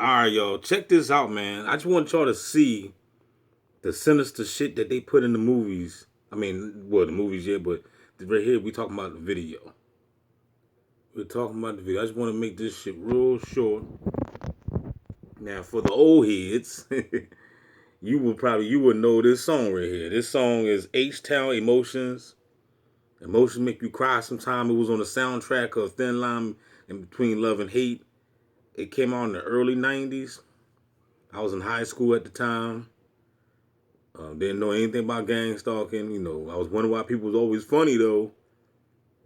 All right, y'all, check this out, man. I just want y'all to see the sinister shit that they put in the movies. I mean, well, the movies, yeah, but right here we talking about the video. We're talking about the video. I just want to make this shit real short. Now, for the old heads, you would know this song right here. This song is H Town Emotions. Emotions make you cry. Sometime it was on the soundtrack of Thin Line in Between Love and Hate. It came out in the early '90s. I was in high school at the time. Didn't know anything about gang stalking. I was wondering why people was always funny though.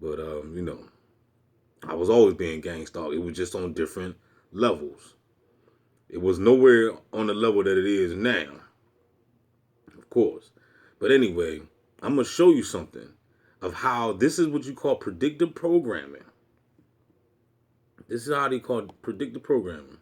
But I was always being gang stalked. It was just on different levels. It was nowhere on the level that it is now, of course. But anyway, I'm gonna show you something of how this is what you call predictive programming. This is how they call predictive programming.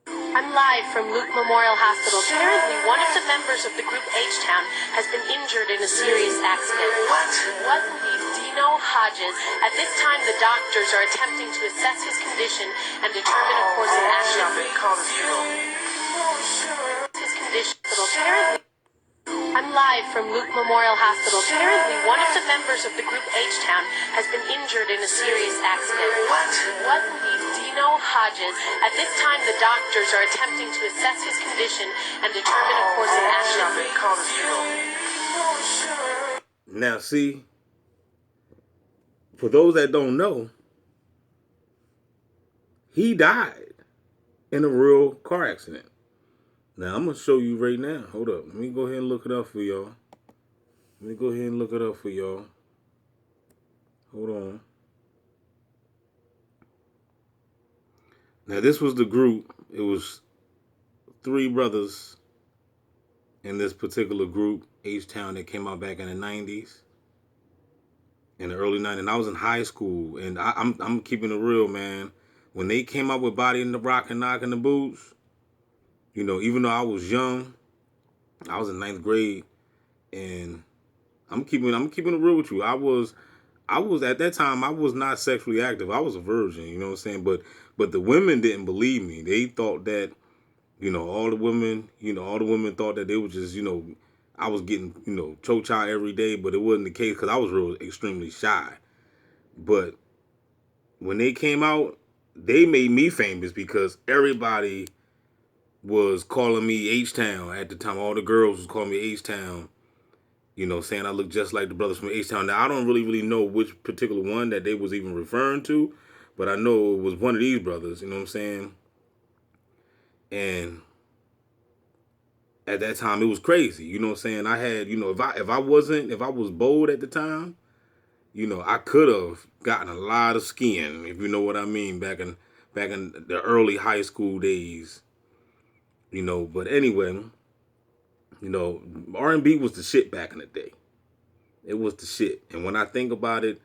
I'm live from Luke Memorial Hospital. Apparently, one of the members of the group H-Town has been injured in a serious accident. What? It was indeed Dino Hodges. At this time, the doctors are attempting to assess his condition and determine a course of action. His condition. Apparently, I'm live from Luke Memorial Hospital. Apparently, one of the members of the group H-Town has been injured in a serious accident. What? It was indeed Dino Hodges. At this time, the doctors are attempting to assess his condition and determine a course of action. Now, see, for those that don't know, he died in a real car accident. Now, I'm going to show you right now. Hold up. Let me go ahead and look it up for y'all. Hold on. Now, this was the group. It was three brothers in this particular group, H-Town, that came out back in the 90s. In the early 90s. And I was in high school. And I'm keeping it real, man. When they came out with Body in the Rock and Knocking the Boots, even though I was young, I was in ninth grade, and I'm keeping it real with you. I was at that time, I was not sexually active. I was a virgin, you know what I'm saying? But the women didn't believe me. They thought that, all the women thought that they were just, I was getting, choked out every day, but it wasn't the case because I was real extremely shy. But when they came out, they made me famous because everybody was calling me H-Town at the time. All the girls was calling me H-Town, saying I look just like the brothers from H-Town. Now, I don't really know which particular one that they was even referring to, but I know it was one of these brothers, you know what I'm saying? And at that time, it was crazy, you know what I'm saying? I had, if I was bold at the time, I could have gotten a lot of skin, if you know what I mean, back in the early high school days. But anyway, R&B was the shit back in the day. It was the shit. And when I think about it,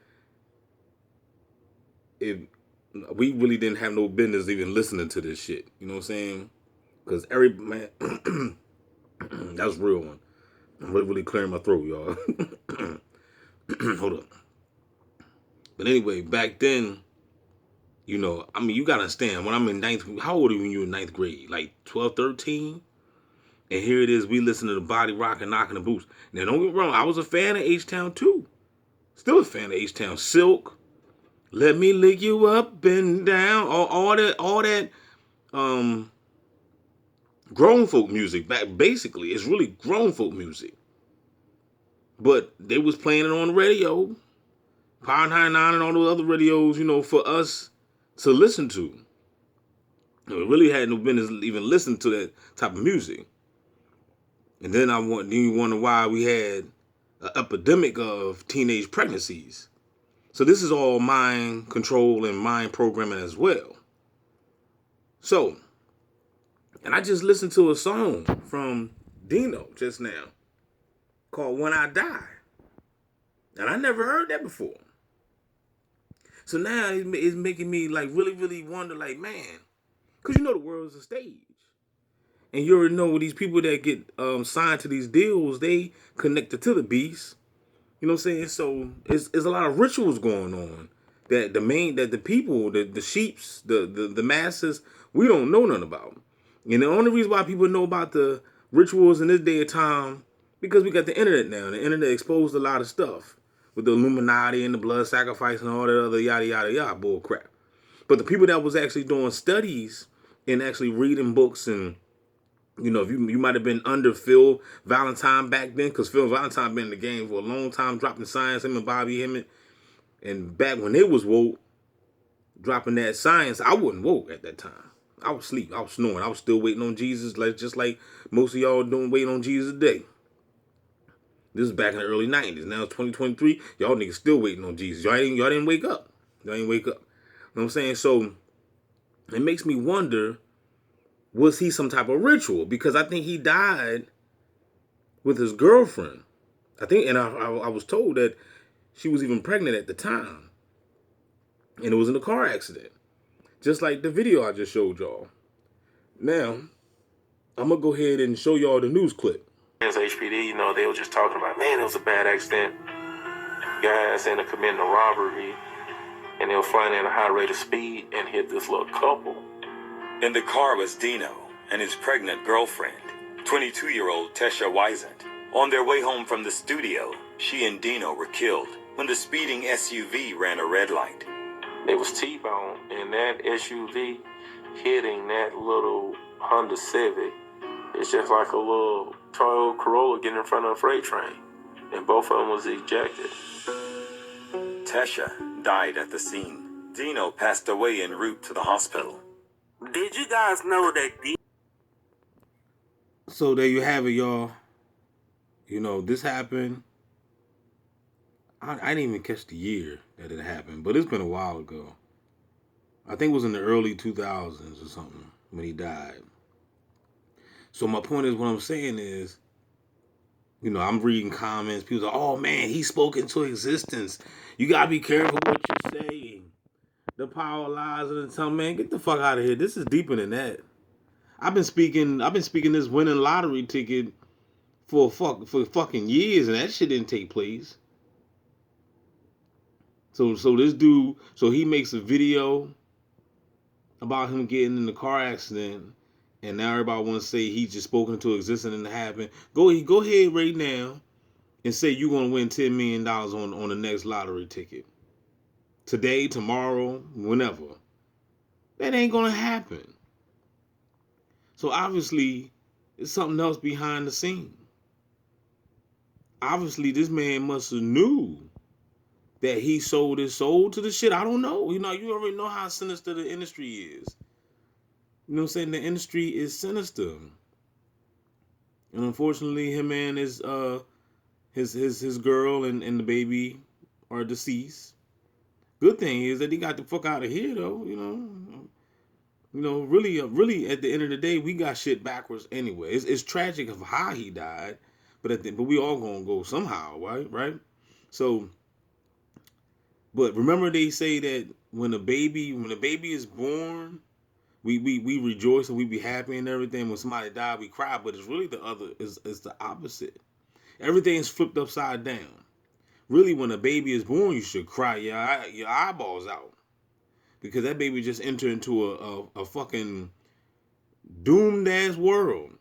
we really didn't have no business even listening to this shit. You know what I'm saying? Because man, that was a real one. I'm really clearing my throat, y'all. Hold up. But anyway, back then, you gotta understand, when I'm in how old are you when you're in ninth grade? Like 12, 13? And here it is, we listen to the Body Rock and Knocking the Boots. Now, don't get me wrong, I was a fan of H-Town too. Still a fan of H-Town. Silk, Let Me Lick You Up and Down, all that grown folk music. Basically, it's really grown folk music. But they was playing it on the radio, Power 99 and all those other radios, for us to listen to. We really had no business even listening to that type of music. And then you wonder why we had an epidemic of teenage pregnancies. So this is all mind control and mind programming as well. So, and I just listened to a song from Dino just now called When I Die. And I never heard that before. So now it's making me like really, really wonder, like, man, because the world is a stage. And you already know these people that get signed to these deals, they connected to the beast. You know what I'm saying? So it's a lot of rituals going on that the people, the sheeps, the masses we don't know nothing about. And the only reason why people know about the rituals in this day of time, because we got the internet now. And the internet exposed a lot of stuff with the Illuminati and the blood sacrifice and all that other yada yada yada bull crap. But the people that was actually doing studies and actually reading books, and if you might have been under Phil Valentine back then, because Phil Valentine been in the game for a long time, dropping science, him and Bobby Hemmett. And back when it was woke, dropping that science, I wasn't woke at that time. I was asleep. I was snoring. I was still waiting on Jesus, just like most of y'all doing waiting on Jesus today. This is back in the early 90s. Now it's 2023. Y'all niggas still waiting on Jesus. Y'all didn't wake up. Y'all didn't wake up. You know what I'm saying? So it makes me wonder, was he some type of ritual? Because I think he died with his girlfriend. I think, and I was told that she was even pregnant at the time. And it was in a car accident. Just like the video I just showed y'all. Now, I'm going to go ahead and show y'all the news clip. As HPD, they were just talking about, man, it was a bad accident. Guys ended up committing a robbery, and they were flying at a high rate of speed and hit this little couple. In the car was Dino and his pregnant girlfriend, 22-year-old Tesha Wysant. On their way home from the studio, she and Dino were killed when the speeding SUV ran a red light. It was T-Bone, and that SUV hitting that little Honda Civic. It's just like a little Toyota Corolla getting in front of a freight train, and both of them was ejected. Tesha died at the scene. Dino passed away en route to the hospital. Did you guys know that So there you have it, y'all. This happened. I didn't even catch the year that it happened, but it's been a while ago. I think it was in the early 2000s or something when he died. So my point is, what I'm saying is, I'm reading comments. People say, oh man, he spoke into existence. You gotta be careful what you say. The power lies in the tongue. Man, get the fuck out of here. This is deeper than that. I've been speaking this winning lottery ticket for fucking years, and that shit didn't take place. So this dude, he makes a video about him getting in the car accident, and now everybody wants to say he just spoken into existence and it happened. Go ahead right now and say you're gonna win $10 million on the next lottery ticket. Today, tomorrow, whenever. That ain't gonna happen. So obviously, there's something else behind the scene. Obviously, this man must have knew that he sold his soul to the shit. I don't know. You already know how sinister the industry is. You know what I'm saying? The industry is sinister. And unfortunately, him and his girl and the baby are deceased. Good thing is that he got the fuck out of here, though. Really, at the end of the day, we got shit backwards anyway. It's tragic of how he died, but we all gonna go somehow, right? So, but remember they say that when a baby is born, we rejoice and we be happy and everything. When somebody died, we cry, but it's really it's the opposite. Everything's flipped upside down. Really, when a baby is born, you should cry your eyeballs out. Because that baby just entered into a fucking doomed ass world.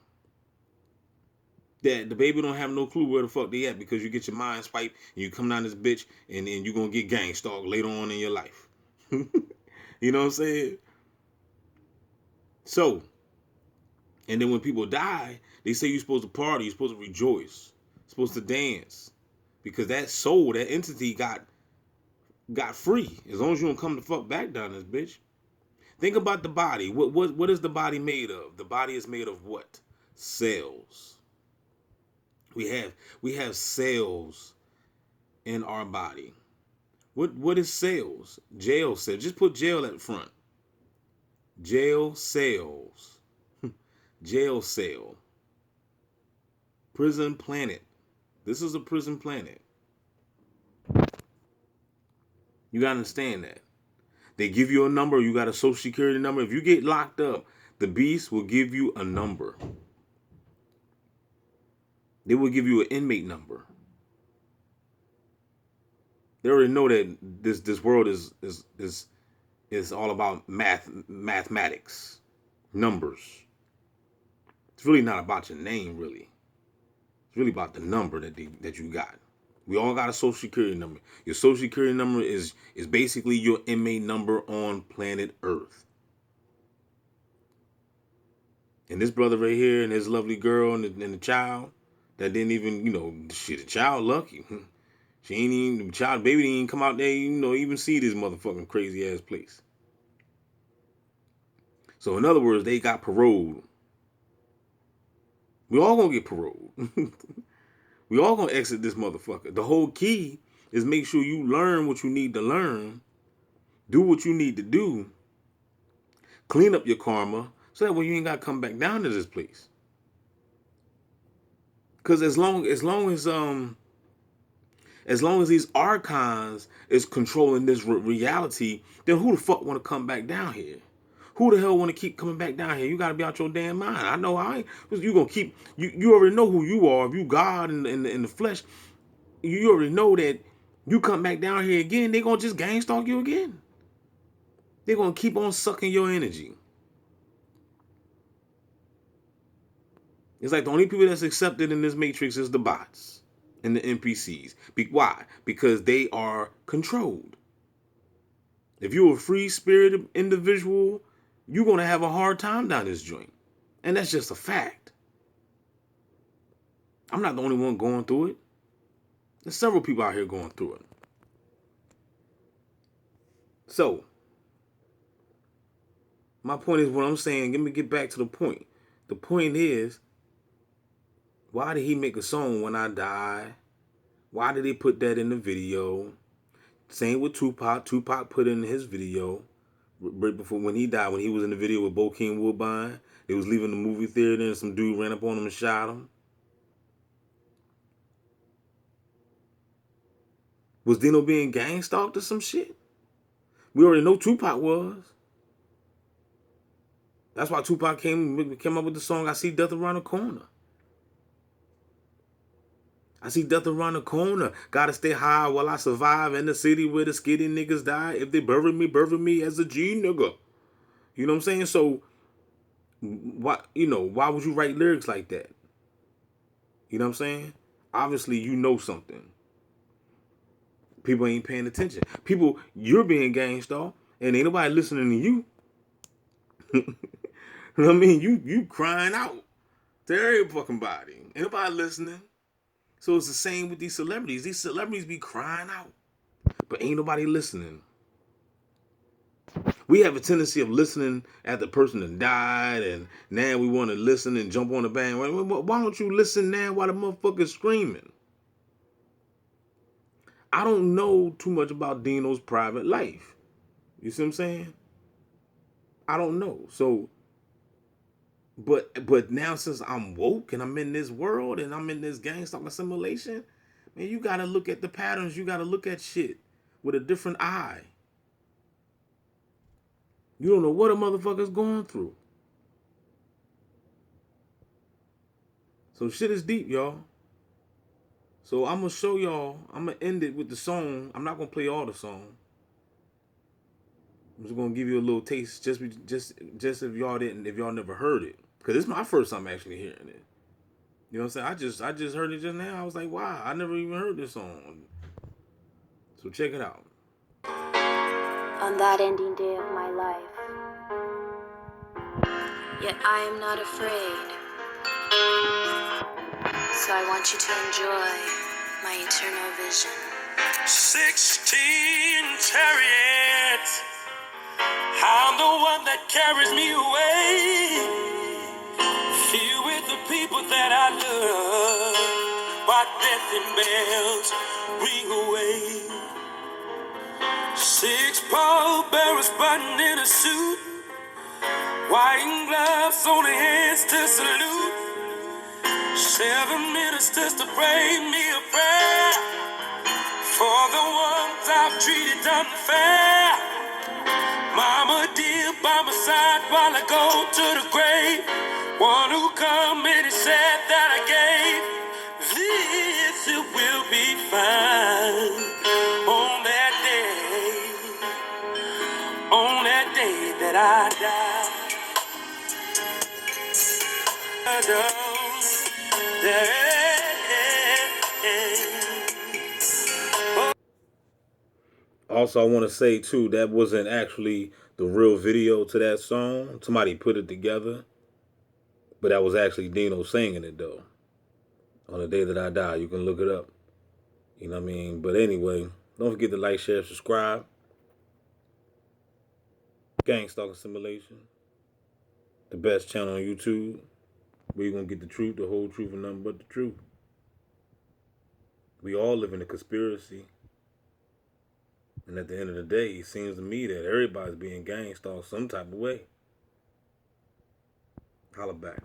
That the baby don't have no clue where the fuck they at, because you get your mind swiped and you come down this bitch and you gonna get gang stalked later on in your life. You know what I'm saying? So, and then when people die, they say you're supposed to party, you're supposed to rejoice, you're supposed to dance. Because that soul, that entity got free. As long as you don't come the fuck back down this bitch. Think about the body. What is the body made of? The body is made of what? Cells. We have cells in our body. What is cells? Jail cells. Just put jail at the front. Jail cells. Jail cell. Prison planet. This is a prison planet. You gotta understand that. They give you a number, you got a social security number. If you get locked up, the beast will give you a number. They will give you an inmate number. They already know that this world is all about mathematics. Numbers. It's really not about your name, really. It's really about the number that you got. We all got a social security number. Your social security number is basically your inmate number on planet Earth. And this brother right here and his lovely girl and the child that didn't even, the child lucky. She ain't even, the child, baby didn't even come out there, even see this motherfucking crazy ass place. So in other words, they got paroled. We all gonna get paroled. We all gonna exit this motherfucker. The whole key is make sure you learn what you need to learn, do what you need to do, clean up your karma, so that way you ain't gotta come back down to this place. Cause as long as these archons is controlling this reality, then who the fuck want to come back down here? Who the hell want to keep coming back down here? You got to be out your damn mind. I know I ain't. You gonna keep. You already know who you are. If you God in the flesh, you already know that you come back down here again, they gonna just gang stalk you again. They're gonna keep on sucking your energy. It's like the only people that's accepted in this matrix is the bots and the NPCs. Why? Because they are controlled. If you're a free-spirited individual, you're going to have a hard time down this joint. And that's just a fact. I'm not the only one going through it. There's several people out here going through it. So, my point is what I'm saying. Let me get back to the point. The point is, why did he make a song when I die? Why did he put that in the video? Same with Tupac. Tupac put in his video right before when he died, when he was in the video with Bokeem Woodbine. They was leaving the movie theater and some dude ran up on him and shot him. Was Dino being gang stalked or some shit? We already know Tupac was. That's why Tupac came up with the song, I See Death Around the Corner. I see death around the corner. Gotta stay high while I survive in the city where the skinny niggas die. If they bury me as a G nigga. You know what I'm saying? So, why would you write lyrics like that? You know what I'm saying? Obviously, you know something. People ain't paying attention. You're being gang stalked, and ain't nobody listening to you. You know what I mean? You crying out to every fucking body. Ain't nobody listening. So it's the same with these celebrities. These celebrities be crying out, but ain't nobody listening. We have a tendency of listening at the person that died, and now we want to listen and jump on the bandwagon. Why don't you listen now while the motherfucker's screaming? I don't know too much about Dino's private life. You see what I'm saying? I don't know. So, but now since I'm woke and I'm in this world and I'm in this gang stalk assimilation, man, you gotta look at the patterns. You gotta look at shit with a different eye. You don't know what a motherfucker's going through. So shit is deep, y'all. So I'm gonna show y'all. I'm gonna end it with the song. I'm not gonna play all the song. I'm just gonna give you a little taste, just if y'all never heard it, because it's my first time actually hearing it. You know what I'm saying? I just heard it just now. I was like, wow, I never even heard this song. So check it out. On that ending day of my life, yet I am not afraid. So I want you to enjoy my eternal vision. 16 chariots, I'm the one that carries me away. Filled with the people that I love, while death and bells ring away. 6 pallbearers buttoned in a suit, white gloves on their hands to salute. 7 ministers to pray me a prayer for the ones I've treated unfair. Mama dear by my side while I go to the grave. One who come and he said that I gave this, it will be fine. On that day that I die. Also, I want to say too, that wasn't actually the real video to that song. Somebody put it together, but that was actually Dino singing it though. On the Day That I Die, you can look it up. You know what I mean? But anyway, don't forget to like, share, subscribe. Gang Stalker Simulation, the best channel on YouTube, where you're gonna get the truth, the whole truth, and nothing but the truth. We all live in a conspiracy. And at the end of the day, it seems to me that everybody's being gang stalked some type of way. Holla back.